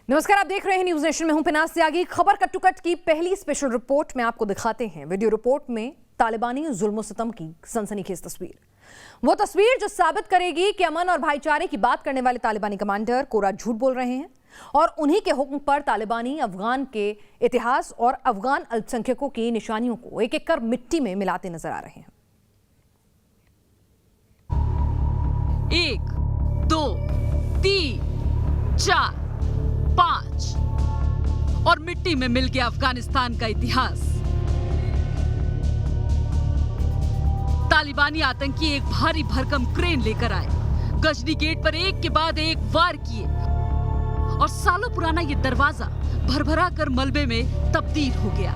नमस्कार, आप देख रहे हैं न्यूज नेशन में हूं पिनास त्यागी। खबर कट टू कट की पहली स्पेशल रिपोर्ट में आपको दिखाते हैं वीडियो रिपोर्ट में तालिबानी जुल्म-ओ-सितम की सनसनीखेज तस्वीर। वो तस्वीर जो साबित करेगी कि अमन और भाईचारे की बात करने वाले तालिबानी कमांडर कोरा झूठ बोल रहे हैं और उन्हीं के हुक्म पर तालिबानी अफगान के इतिहास और अफगान अल्पसंख्यकों की निशानियों को एक एक कर मिट्टी में मिलाते नजर आ रहे हैं। 1, 2, 3, 4, 5 और मिट्टी में मिल गया अफगानिस्तान का इतिहास। तालिबानी आतंकी एक भारी भरकम क्रेन लेकर आए, गजनी गेट पर एक के बाद एक वार किए और सालों पुराना ये दरवाजा भरभरा कर मलबे में तब्दील हो गया।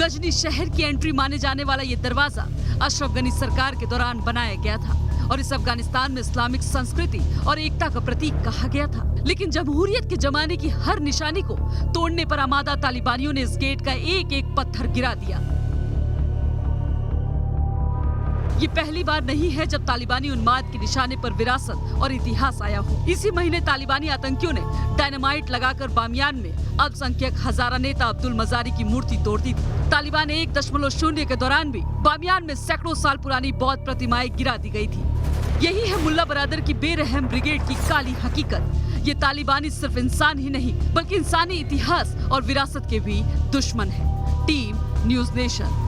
गजनी शहर की एंट्री माने जाने वाला ये दरवाजा अशरफ गनी सरकार के दौरान बनाया गया था और इस अफगानिस्तान में इस्लामिक संस्कृति और एकता का प्रतीक कहा गया था। लेकिन जमहूरियत के जमाने की हर निशानी को तोड़ने पर आमादा तालिबानियों ने इस गेट का एक एक पत्थर गिरा दिया। ये पहली बार नहीं है जब तालिबानी उन्माद के निशाने पर विरासत और इतिहास आया हो। इसी महीने तालिबानी आतंकियों ने डायनामाइट लगाकर बामियान में अल्पसंख्यक हजारा नेता अब्दुल मजारी की मूर्ति तोड़ दी थी। तालिबान 1.0 के दौरान भी बामियान में सैकड़ों साल पुरानी बौद्ध प्रतिमाएं गिरा दी गई थी। यही है मुल्ला बरादर की बेरहम ब्रिगेड की काली हकीकत। ये तालिबानी सिर्फ इंसान ही नहीं बल्कि इंसानी इतिहास और विरासत के भी दुश्मन है। Team news nation.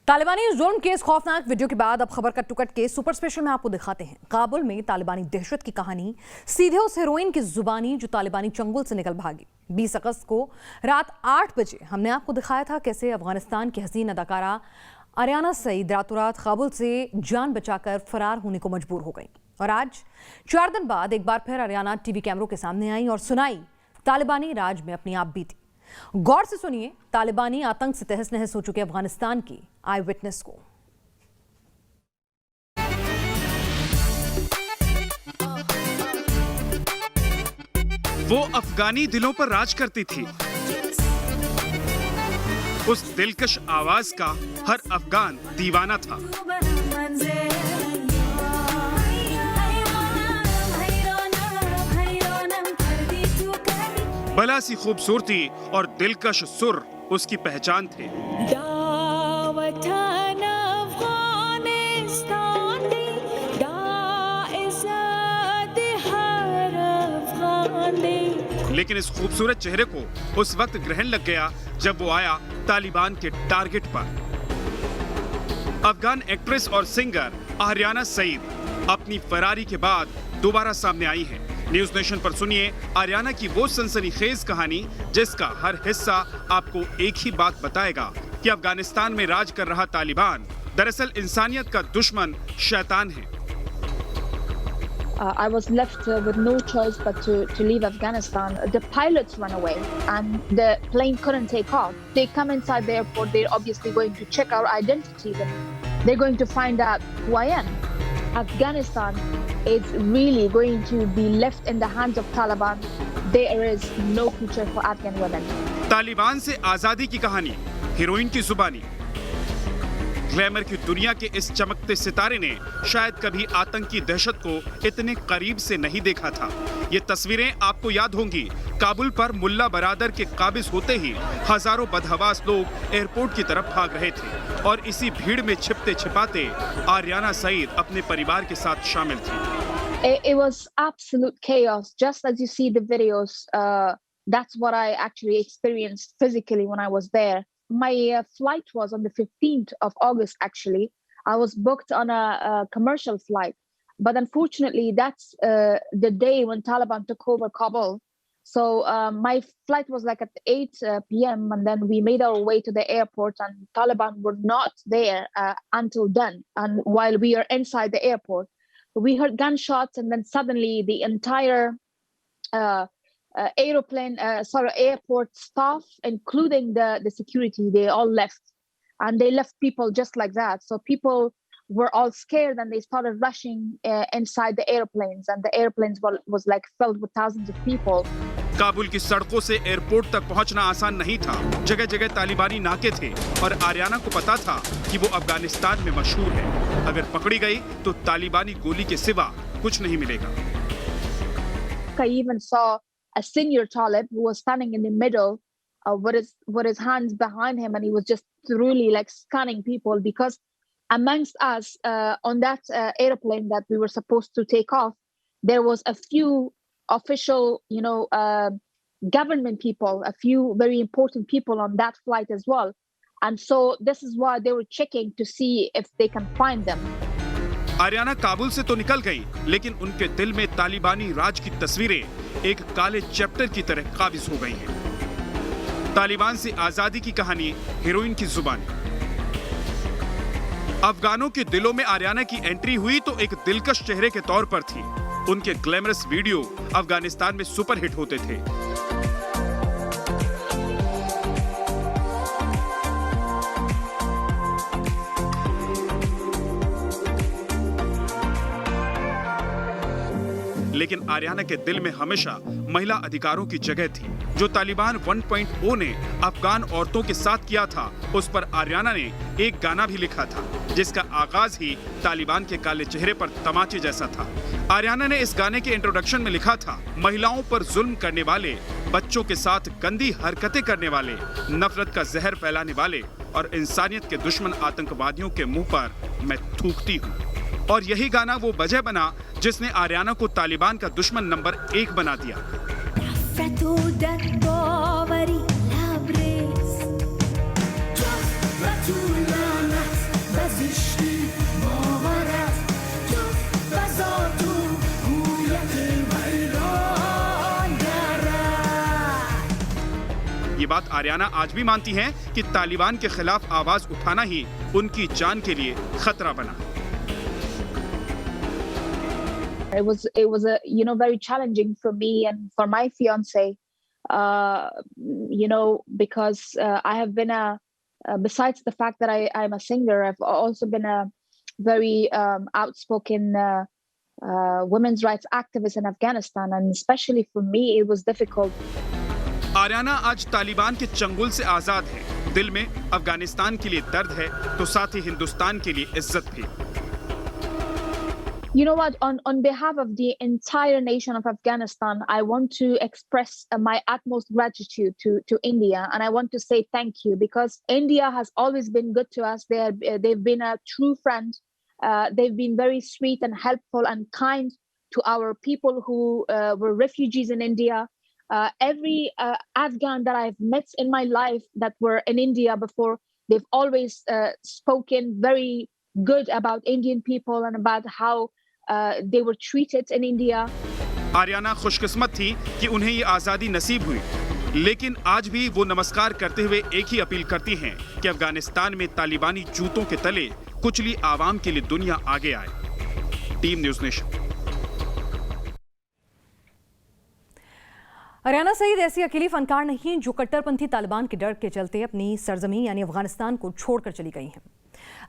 तालिबानी जुल्म के इस खौफनाक वीडियो के बाद अब खबर कट टू कट के सुपर स्पेशल में आपको दिखाते हैं काबुल में तालिबानी दहशत की कहानी, सीधे उस हीरोइन की जुबानी जो तालिबानी चंगुल से निकल भागी। 20 अगस्त को रात 8 बजे हमने आपको दिखाया था कैसे अफगानिस्तान की हसीन अदाकारा आर्याना सईद रातों रात काबुल से जान बचाकर फरार होने को मजबूर हो गई और आज 4 दिन बाद एक बार फिर आर्याना टीवी कैमरों के सामने आई और सुनाई तालिबानी राज में अपनी आप बीती। गौर से सुनिए तालिबानी आतंक से तहस नहस हो चुके अफगानिस्तान की आई विटनेस को। वो अफगानी दिलों पर राज करती थी। उस दिलकश आवाज का हर अफगान दीवाना था। भला सी खूबसूरती और दिलकश सुर उसकी पहचान थे। लेकिन इस खूबसूरत चेहरे को उस वक्त ग्रहण लग गया जब वो आया तालिबान के टारगेट पर। अफगान एक्ट्रेस और सिंगर आर्याना सईद अपनी फरारी के बाद दोबारा सामने आई है। न्यूज नेशन पर सुनिए आर्याना की वो सनसनीखेज कहानी जिसका हर हिस्सा आपको एक ही बात बताएगा कि अफगानिस्तान में राज कर रहा तालिबान दरअसल इंसानियत का दुश्मन शैतान है। I was left with no choice but to leave Afghanistan. The pilots ran away and the plane couldn't take off. They come inside the airport, they're obviously going to check our identity. Then they're going to find out who I am. Afghanistan is really going to be left in the hands of Taliban. There is no future for Afghan women. Taliban से आजादी की कहानी, heroine की जुबानी। Glamour की दुनिया के इस चमकते सितारे ने शायद कभी आतंकी दहशत को इतने करीब से नहीं देखा था। ये तस्वीरें आपको याद होंगी। काबुल पर मुल्ला बरादर के काबिज होते ही हजारों बदहवास लोग एयरपोर्ट की तरफ भाग रहे थे और इसी भीड़ में छिपते छिपाते आर्याना सईद अपने परिवार के साथ शामिल थी। It was absolute chaos, just as you see the videos. That's what I actually experienced physically when I was there. My flight was on the 15th of August, actually. I was booked on a commercial flight. But unfortunately, that's the day when Taliban took over Kabul. So my flight was like at 8 p.m. and then we made our way to the airport and Taliban were not there until then. And while we are inside the airport, we heard gunshots and then suddenly the entire airport staff, including the security, they all left. And they left people just like that. So people were all scared and they started rushing inside the airplanes. And the airplanes was like filled with thousands of people. Kabul की सड़कों से airport तक पहुंचना आसान नहीं था। जगह जगह तालिबानी नाके थे और आर्याना को पता था कि वो अफगानिस्तान में मशहूर है। अगर पकड़ी गई तो तालिबानी गोली के सिवा कुछ नहीं मिलेगा। back, I even saw a senior Talib who was standing in the middle with his hands behind him, and he was just really like scanning people, because amongst us on that airplane that we were supposed to take off, there was a few official, government people, a few very important people on that flight as well. And so this is why they were checking to see if they can find them. Aryna Kabul से तो निकल गई, लेकिन उनके दिल में तालिबानी राज की तस्वीरें एक काले चैप्टर की तरह काबिज हो गई हैं। तालिबान से आजादी की कहानी हीरोइन की जुबानी। अफगानों के दिलों में आर्याना की एंट्री हुई तो एक दिलकश चेहरे के तौर पर थी। उनके ग्लैमरस वीडियो अफगानिस्तान में सुपरहिट होते थे। लेकिन आर्याना के दिल में हमेशा महिला अधिकारों की जगह थी। जो तालिबान 1.0 ने अफगान औरतों के साथ किया था, उस पर आर्याना ने एक गाना भी लिखा था, जिसका आगाज ही तालिबान के काले चेहरे पर तमाचे जैसा था। आर्याना ने इस गाने के इंट्रोडक्शन में लिखा था, महिलाओं पर जुल्म करने वाले, बच्चों के साथ गंदी हरकतें करने वाले, नफरत का जहर फैलाने वाले और इंसानियत के दुश्मन आतंकवादियों के मुंह पर मैं थूकती हूँ। और यही गाना वो वजह बना जिसने आर्याना को तालिबान का दुश्मन नंबर 1 बना दिया। ये बात आर्याना आज भी मानती हैं कि तालिबान के खिलाफ आवाज उठाना ही उनकी जान के लिए खतरा बना। It was very challenging for me and for my fiance, because I have been besides the fact that I'm a singer, I've also been a very outspoken women's rights activist in Afghanistan, and especially for me, it was difficult. Aryna आज तालिबान के चंगुल से आजाद है। दिल में अफगानिस्तान के लिए दर्द है तो साथ ही हिंदुस्तान के लिए इज्जत भी। You know what? On behalf of the entire nation of Afghanistan, I want to express my utmost gratitude to India, and I want to say thank you, because India has always been good to us. They've been a true friend. They've been very sweet and helpful and kind to our people who were refugees in India. Every Afghan that I've met in my life that were in India before, they've always spoken very good about Indian people and about how they were treated in India. Aryna खुशकिस्मत थी कि उन्हें ये आजादी नसीब हुई, लेकिन आज भी वो नमस्कार करते हुए एक ही अपील करती हैं कि अफगानिस्तान में तालिबानी जूतों के तले कुचली आवाम के लिए दुनिया आगे आए। Team news nation. Aryana Sayeed ऐसी अकेली फनकार नहीं जो कट्टरपंथी तालिबान के डर के चलते अपनी सरजमी यानी अफगानिस्तान को छोड़कर चली गई हैं।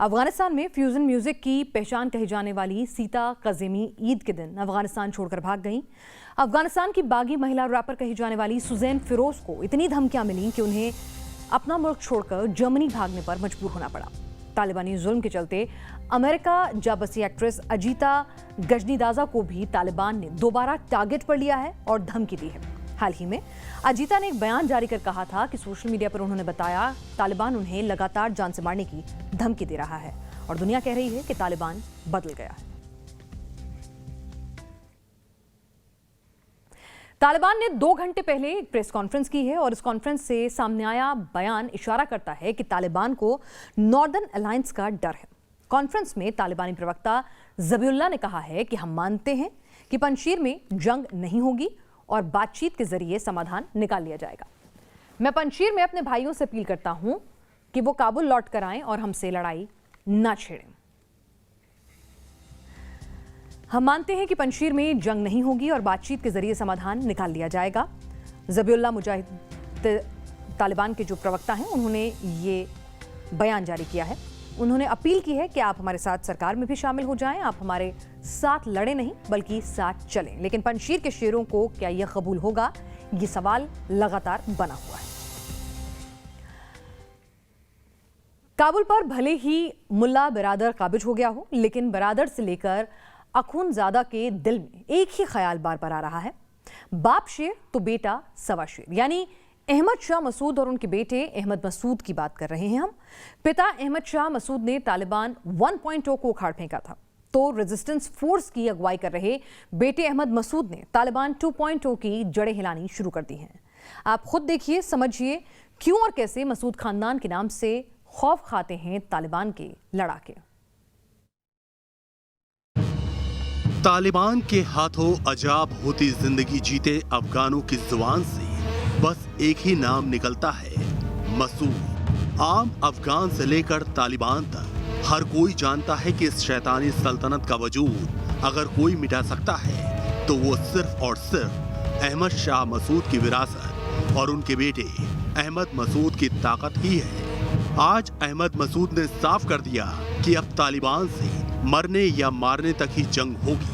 अफगानिस्तान में फ्यूजन म्यूजिक की पहचान कही जाने वाली सीता कज़ेमी ईद के दिन अफगानिस्तान छोड़कर भाग गईं। अफगानिस्तान की बागी महिला रैपर कही जाने वाली सुजैन फिरोज को इतनी धमकियां मिलीं कि उन्हें अपना मुल्क छोड़कर जर्मनी भागने पर मजबूर होना पड़ा। तालिबानी जुल्म के चलते अमेरिका जा बसी एक्ट्रेस अजीता गजनीदाजा को भी तालिबान ने दोबारा टारगेट पर लिया है और धमकी दी है। हाल ही में अजीता ने एक बयान जारी कर कहा था कि सोशल मीडिया पर उन्होंने बताया तालिबान उन्हें लगातार जान से मारने की धमकी दे रहा है और दुनिया कह रही है कि तालिबान बदल गया है। तालिबान ने 2 घंटे पहले एक प्रेस कॉन्फ्रेंस की है और इस कॉन्फ्रेंस से सामने आया बयान इशारा करता है कि तालिबान को नॉर्दर्न अलायंस का डर है। कॉन्फ्रेंस में तालिबानी प्रवक्ता ज़बीउल्लाह ने कहा है कि हम मानते हैं कि पंजशीर में जंग नहीं होगी और बातचीत के जरिए समाधान निकाल लिया जाएगा। मैं पंजशीर में अपने भाइयों से अपील करता हूं कि वो काबुल लौट कर आएं और हमसे लड़ाई ना छेड़ें। हम मानते हैं कि पंजशीर में जंग नहीं होगी और बातचीत के जरिए समाधान निकाल लिया जाएगा। ज़बीउल्लाह मुजाहिद तालिबान के जो प्रवक्ता हैं, उन्होंने ये बयान जारी किया है। उन्होंने अपील की है कि आप हमारे साथ सरकार में भी शामिल हो जाएं, आप हमारे साथ लड़े नहीं बल्कि साथ चलें। लेकिन पंजशीर के शेरों को क्या यह कबूल होगा, ये सवाल लगातार बना हुआ है। काबुल पर भले ही मुल्ला बिरादर काबिज हो गया हो, लेकिन बिरादर से लेकर अखुनजादा के दिल में एक ही ख्याल बार बार आ रहा है। बाप शेर तो बेटा सवा शेर, यानी अहमद शाह मसूद और उनके बेटे अहमद मसूद की बात कर रहे हैं हम। पिता अहमद शाह मसूद ने तालिबान 1.0 को उखाड़ फेंका था, तो रेजिस्टेंस फोर्स की अगुवाई कर रहे बेटे अहमद मसूद ने तालिबान 2.0 की जड़ें हिलानी शुरू कर दी हैं। आप खुद देखिए, समझिए क्यों और कैसे मसूद खानदान के नाम से खौफ खाते हैं तालिबान के लड़ाके। तालिबान के हाथों अजाब होती जिंदगी जीते अफगानों की जुबान से बस एक ही नाम निकलता है, मसूद। आम अफगान से लेकर तालिबान तक हर कोई जानता है कि इस शैतानी सल्तनत का वजूद अगर कोई मिटा सकता है तो वो सिर्फ और सिर्फ अहमद शाह मसूद की विरासत और उनके बेटे अहमद मसूद की ताकत ही है। आज अहमद मसूद ने साफ कर दिया कि अब तालिबान से मरने या मारने तक ही जंग होगी।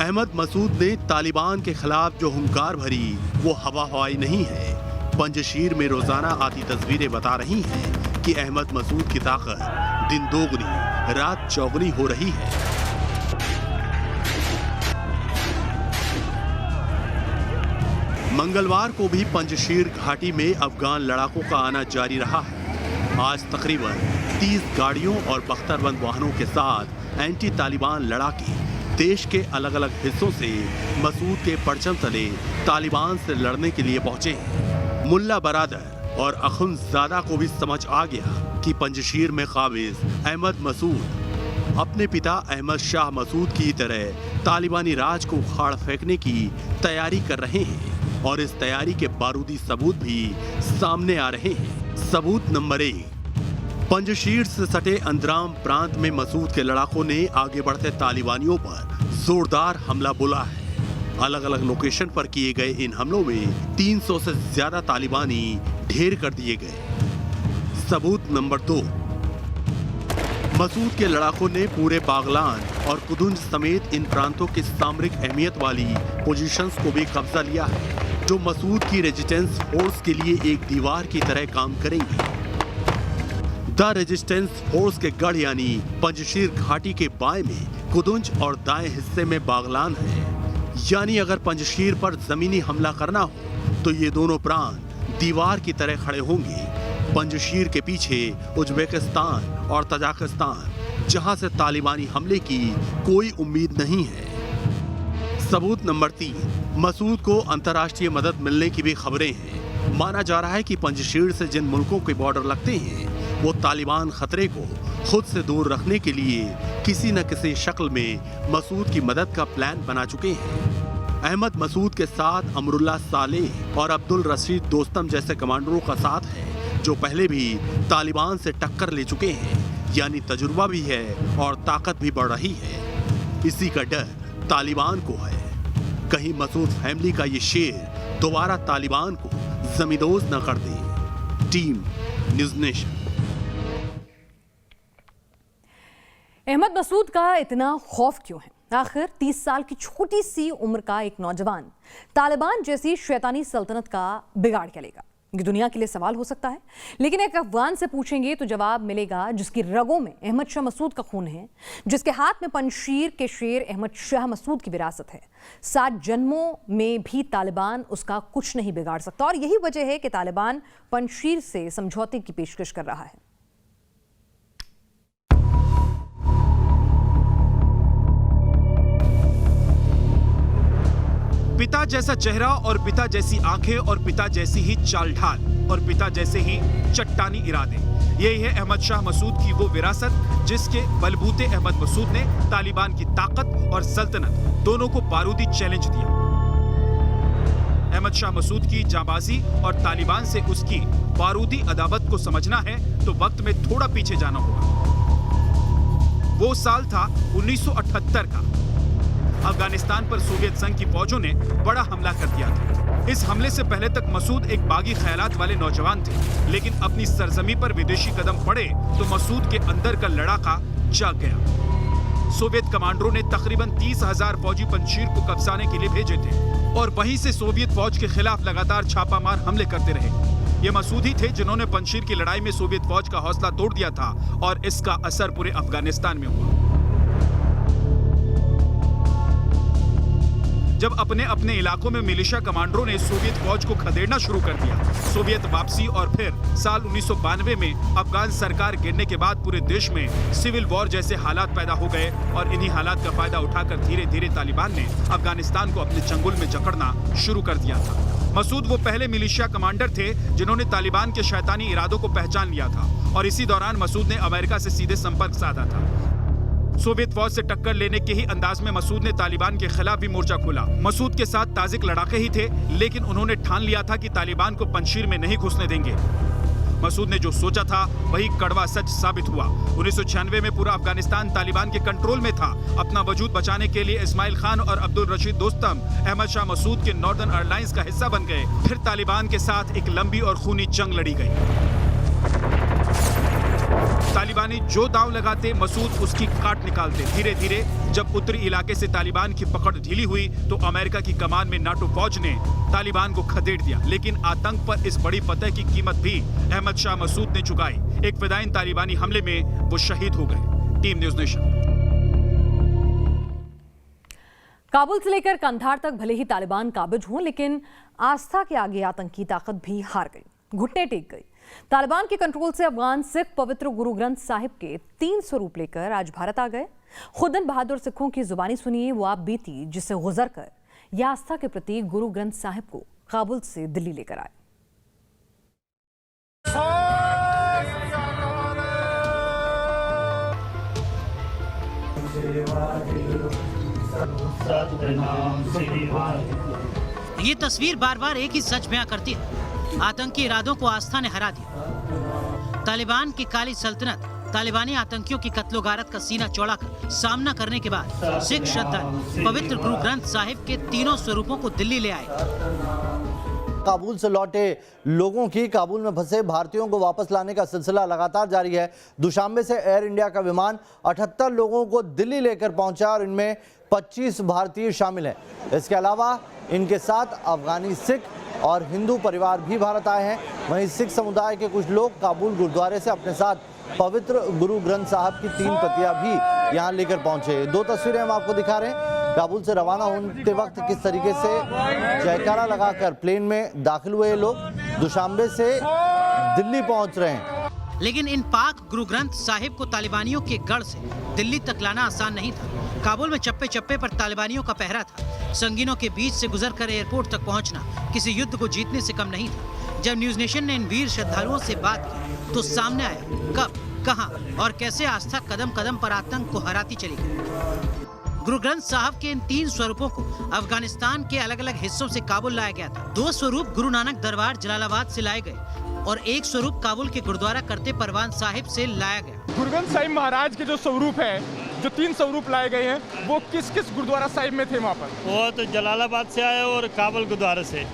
अहमद मसूद ने तालिबान के खिलाफ जो हुंकार भरी वो हवा हवाई नहीं है। पंजशीर में रोजाना आती तस्वीरें बता रही हैं कि अहमद मसूद की ताकत दिन दोगुनी रात चौगुनी हो रही है। मंगलवार को भी पंजशीर घाटी में अफगान लड़ाकों का आना जारी रहा है। आज तकरीबन 30 गाड़ियों और बख्तरबंद वाहनों के साथ एंटी तालिबान लड़ाके देश के अलग अलग हिस्सों से मसूद के परचम तले तालिबान से लड़ने के लिए पहुंचे हैं। मुल्ला बरादर और अखुंज़ादा को भी समझ आ गया कि पंजशीर में काबिज अहमद मसूद अपने पिता अहमद शाह मसूद की तरह तालिबानी राज को उखाड़ फेंकने की तैयारी कर रहे हैं और इस तैयारी के बारूदी सबूत भी सामने आ रहे हैं। सबूत नंबर 1, पंजशीर से सटे अंद्राम प्रांत में मसूद के लड़ाकों ने आगे बढ़ते तालिबानियों पर जोरदार हमला बोला है। अलग अलग लोकेशन पर किए गए इन हमलों में 300 से ज्यादा तालिबानी ढेर कर दिए गए। सबूत नंबर 2, मसूद के लड़ाकों ने पूरे बागलान और कुदुंज समेत इन प्रांतों की सामरिक अहमियत वाली पोजीशंस को भी कब्जा लिया है, जो मसूद की रेजिस्टेंस फोर्स के लिए एक दीवार की तरह काम करेंगी। द रेजिस्टेंस फोर्स के गढ़ यानी पंजशीर घाटी के बाएं में कुदुंज और दाएं हिस्से में बागलान है। यानी अगर पंजशीर पर जमीनी हमला करना हो तो ये दोनों प्रांत दीवार की तरह खड़े होंगे। पंजशीर के पीछे उज्बेकिस्तान और तजाकिस्तान, जहां से तालिबानी हमले की कोई उम्मीद नहीं है। सबूत नंबर 3, मसूद को अंतर्राष्ट्रीय मदद मिलने की भी खबरें हैं। माना जा रहा है कि पंजशीर से जिन मुल्कों के बॉर्डर लगते हैं वो तालिबान खतरे को खुद से दूर रखने के लिए किसी न किसी शक्ल में मसूद की मदद का प्लान बना चुके हैं। अहमद मसूद के साथ अमरुल्लाह सालेह और अब्दुल रशीद दोस्तम जैसे कमांडरों का साथ है, जो पहले भी तालिबान से टक्कर ले चुके हैं। यानी तजुर्बा भी है और ताकत भी बढ़ रही है। इसी का डर तालिबान को है, कहीं मसूद फैमिली का ये शेर दोबारा तालिबान को जमींदोज न कर दे। Team news nation. Ahmad Masood का इतना खौफ क्यों है? आखिर 30 साल की छोटी सी उम्र का एक नौजवान तालिबान जैसी शैतानी सल्तनत का बिगाड़ क्या लेगा? ये दुनिया के लिए सवाल हो सकता है, लेकिन एक अफगान से पूछेंगे तो जवाब मिलेगा जिसकी रगों में अहमद शाह मसूद का खून है, जिसके हाथ में पंजशीर के शेर अहमद शाह मसूद की विरासत है। 7 जन्मों में भी तालिबान उसका कुछ नहीं बिगाड़ सकता और यही वजह है कि तालिबान पंजशीर से समझौते की पेशकश कर रहा है। पिता जैसा चेहरा और पिता जैसी आंखें और पिता जैसी ही चाल ढाल और पिता जैसे ही चट्टानी इरादे, यही है अहमद शाह मसूद की वो विरासत जिसके बलबूते अहमद मसूद ने तालिबान की ताकत और सल्तनत दोनों को बारूदी चैलेंज दिया। अहमद शाह मसूद की जाबाजी और तालिबान से उसकी बारूदी अदावत को समझना है तो वक्त में थोड़ा पीछे जाना होगा। वो साल था 1978 का। अफगानिस्तान पर सोवियत संघ की फौजों ने बड़ा हमला कर दिया था। इस हमले से पहले तक मसूद एक बागी ख्यालात वाले नौजवान थे, लेकिन अपनी सरजमी पर विदेशी कदम पड़े तो मसूद के अंदर का लड़ाका जाग गया। सोवियत कमांडरों ने तकरीबन 30,000 फौजी पंजशीर को कब्जाने के लिए भेजे थे और वहीं से सोवियत फौज के खिलाफ लगातार छापामार हमले करते रहे। ये मसूद ही थे जिन्होंने पंजशीर की लड़ाई में सोवियत फौज का हौसला तोड़ दिया था और इसका असर पूरे अफगानिस्तान में हुआ। जब अपने अपने इलाकों में मिलिशिया कमांडरों ने सोवियत फौज को खदेड़ना शुरू कर दिया, सोवियत वापसी और फिर साल 1992 में अफगान सरकार गिरने के बाद पूरे देश में सिविल वॉर जैसे हालात पैदा हो गए और इन्हीं हालात का फायदा उठाकर धीरे धीरे तालिबान ने अफगानिस्तान को अपने चंगुल में जकड़ना शुरू कर दिया था। मसूद वो पहले मिलिशिया कमांडर थे जिन्होंने तालिबान के शैतानी इरादों को पहचान लिया था और इसी दौरान मसूद ने अमेरिका से सीधे संपर्क साधा था। सोवियत फौज से टक्कर लेने के ही अंदाज में मसूद ने तालिबान के खिलाफ भी मोर्चा खोला। मसूद के साथ ताजिक लड़ाके ही थे, लेकिन उन्होंने ठान लिया था कि तालिबान को पंजशीर में नहीं घुसने देंगे। मसूद ने जो सोचा था वही कड़वा सच साबित हुआ। 1996 में पूरा अफगानिस्तान तालिबान के कंट्रोल में था। अपना वजूद बचाने के लिए इस्माइल खान और अब्दुल रशीद दोस्तम अहमद शाह मसूद के नॉर्दर्न एयरलाइंस का हिस्सा बन गए। फिर तालिबान के साथ एक लंबी और खूनी जंग लड़ी गई। तालिबानी जो दांव लगाते मसूद उसकी काट निकालते। धीरे धीरे जब उत्तरी इलाके से तालिबान की पकड़ ढीली हुई तो अमेरिका की कमान में नाटो फौज ने तालिबान को खदेड़ दिया, लेकिन आतंक पर इस बड़ी फतह की कीमत भी अहमद शाह मसूद ने चुकाई। एक फिदायीन तालिबानी हमले में वो शहीद हो गए। Team news nation. काबुल से लेकर कंधार तक भले ही तालिबान काबिज हों, लेकिन आस्था के आगे आतंकी ताकत भी हार गई, घुटने टेक गई। तालिबान के कंट्रोल से अफगान सिख पवित्र गुरु ग्रंथ साहिब के 3 स्वरूप लेकर आज भारत आ गए। खुदन बहादुर सिखों की जुबानी सुनिए वो आप बीती जिसे गुजर कर यह आस्था के प्रतीक गुरु ग्रंथ साहिब को काबुल से दिल्ली लेकर आए। ये तस्वीर बार बार एक ही सच बयां करती है, आतंकी इरादों को आस्था ने हरा दिया। तालिबान की काली सल्तनत तालिबानी आतंकियों की कत्लो गारत का सीना चौड़ा कर सामना करने के बाद सिख श्रद्धालु पवित्र गुरु ग्रंथ साहिब के 3 स्वरूपों को दिल्ली ले आए। काबुल से लौटे लोगों की काबुल में फंसे भारतीयों को वापस लाने का सिलसिला लगातार जारी है। दुशांबे से एयर इंडिया का विमान 78 लोगों को दिल्ली लेकर पहुंचा और इनमें 25 भारतीय शामिल हैं। इसके अलावा इनके साथ अफगानी सिख और हिंदू परिवार भी भारत आए हैं। वहीं सिख समुदाय के कुछ लोग काबुल गुरुद्वारे से अपने साथ पवित्र गुरु ग्रंथ साहब की 3 प्रतियां भी यहां लेकर पहुंचे। 2 तस्वीरें हम आपको दिखा रहे हैं। काबुल से रवाना होते वक्त किस तरीके से जयकारा लगाकर प्लेन में दाखिल हुए लोग दुशांबे से दिल्ली पहुंच रहे हैं। लेकिन इन पाक गुरु ग्रंथ साहिब को तालिबानियों के गढ़ से दिल्ली तक लाना आसान नहीं था। काबुल में चप्पे चप्पे पर तालिबानियों का पहरा था। संगीनों के बीच से गुजरकर एयरपोर्ट तक पहुंचना किसी युद्ध को जीतने से कम नहीं था। जब न्यूज़ नेशन ने इन वीर श्रद्धालुओं से बात की तो सामने आया कब, कहां और कैसे आस्था कदम कदम पर आतंक को हराती चली गई। गुरु ग्रंथ साहब के इन 3 स्वरूपों को अफगानिस्तान के अलग अलग हिस्सों से काबुल लाया गया था। 2 स्वरूप गुरु नानक दरबार जलालाबाद से लाए गए और 1 स्वरूप काबुल के गुरुद्वारा करते परवान साहिब से लाया गया। गुरु ग्रंथ साहिब महाराज के जो स्वरूप है, जो 3 स्वरूप लाए गए हैं, वो किस किस गुरुद्वारा साहिब में थे वहाँ पर? वो तो जलालाबाद से आए और काबुल गुरुद्वारे से।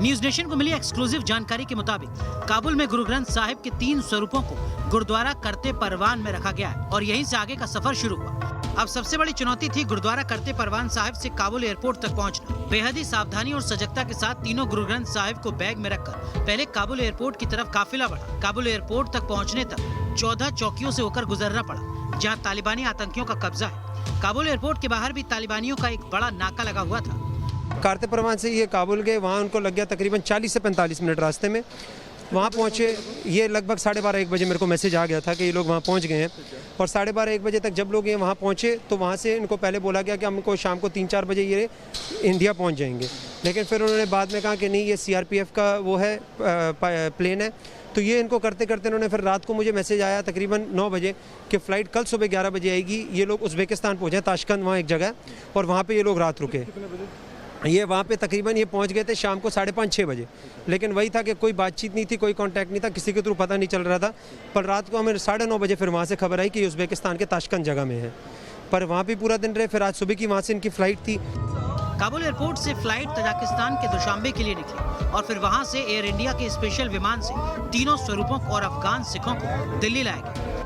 न्यूज़ नेशन को मिली एक्सक्लूसिव जानकारी के मुताबिक काबुल में गुरु ग्रंथ साहिब के 3 स्वरूपों को गुरुद्वारा करते परवान में रखा गया है और यहीं से आगे का सफर शुरू हुआ। अब सबसे बड़ी चुनौती थी गुरुद्वारा करते परवान साहिब से काबुल एयरपोर्ट तक पहुंचना। बेहद ही सावधानी और सजगता के साथ तीनों गुरु ग्रंथ साहिब को बैग में रखकर पहले काबुल एयरपोर्ट की तरफ काफिला बढ़ा। काबुल एयरपोर्ट तक पहुंचने तक 14 चौकियों से होकर गुजरना पड़ा, जहां तालिबानी आतंकियों का कब्जा है। काबुल एयरपोर्ट के बाहर भी तालिबानियों का एक बड़ा नाका लगा हुआ था। करते परवान से ये काबुल गए, वहाँ उनको लग गया तकरीबन 40 से 45 मिनट रास्ते में। वहाँ पहुँचे, ये लगभग 12:30-1 बजे मेरे को मैसेज आ गया था कि ये लोग वहाँ पहुँच गए हैं। और 12:30-1 बजे तक जब लोग ये वहाँ पहुँचे तो वहाँ से इनको पहले बोला गया कि हमको शाम को 3-4 बजे ये इंडिया पहुँच जाएंगे। लेकिन फिर उन्होंने बाद में कहा कि नहीं, ये CRPF का वो है प्लेन है। तो ये इनको करते करते उन्होंने फिर रात को मुझे मैसेज आया तकरीबन 9 बजे कि फ़्लाइट कल सुबह 11 बजे आएगी। ये लोग उज़्बेकिस्तान पहुँचे, ताशकंद वहाँ एक जगह, और वहाँ पर ये लोग रात रुके। ये वहाँ पे तकरीबन ये पहुँच गए थे शाम को 5:30-6 बजे, लेकिन वही था कि कोई बातचीत नहीं थी, कोई कांटेक्ट नहीं था, किसी के थ्रू पता नहीं चल रहा था। पर रात को हमें 9:30 बजे फिर वहाँ से खबर आई कि उज़्बेकिस्तान के ताशकंद जगह में है, पर वहाँ भी पूरा दिन रहे। फिर आज सुबह की वहाँ से इनकी फ़्लाइट थी। काबुल एयरपोर्ट से फ्लाइट तजाकिस्तान के दुशांबे के लिए निकली और फिर वहां से एयर इंडिया के स्पेशल विमान से तीनों स्वरूपों और अफगान सिखों को दिल्ली लाया गया।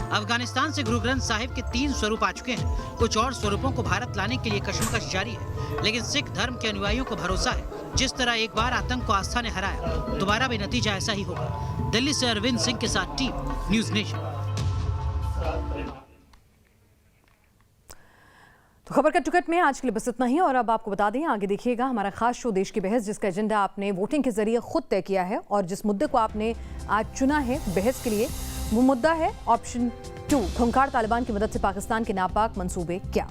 अफगानिस्तान से गुरु ग्रंथ साहिब के 3 स्वरूप आ चुके हैं। कुछ और स्वरूपों को भारत लाने के लिए कशमकश जारी है, लेकिन सिख धर्म के अनुयायियों को भरोसा है जिस तरह एक बार आतंक को आस्था ने हराया, दोबारा भी नतीजा ऐसा ही होगा। दिल्ली से अरविंद सिंह के साथ टीम न्यूज नेशन। तो खबर का टुकट में आज के लिए बस इतना ही, और अब आपको बता दें आगे देखिएगा हमारा खास शो देश की बहस, जिसका एजेंडा आपने वोटिंग के जरिए खुद तय किया है, और जिस मुद्दे को आपने आज चुना है बहस के लिए वो मुद्दा है ऑप्शन 2, खूंखार तालिबान की मदद से पाकिस्तान के नापाक मंसूबे क्या।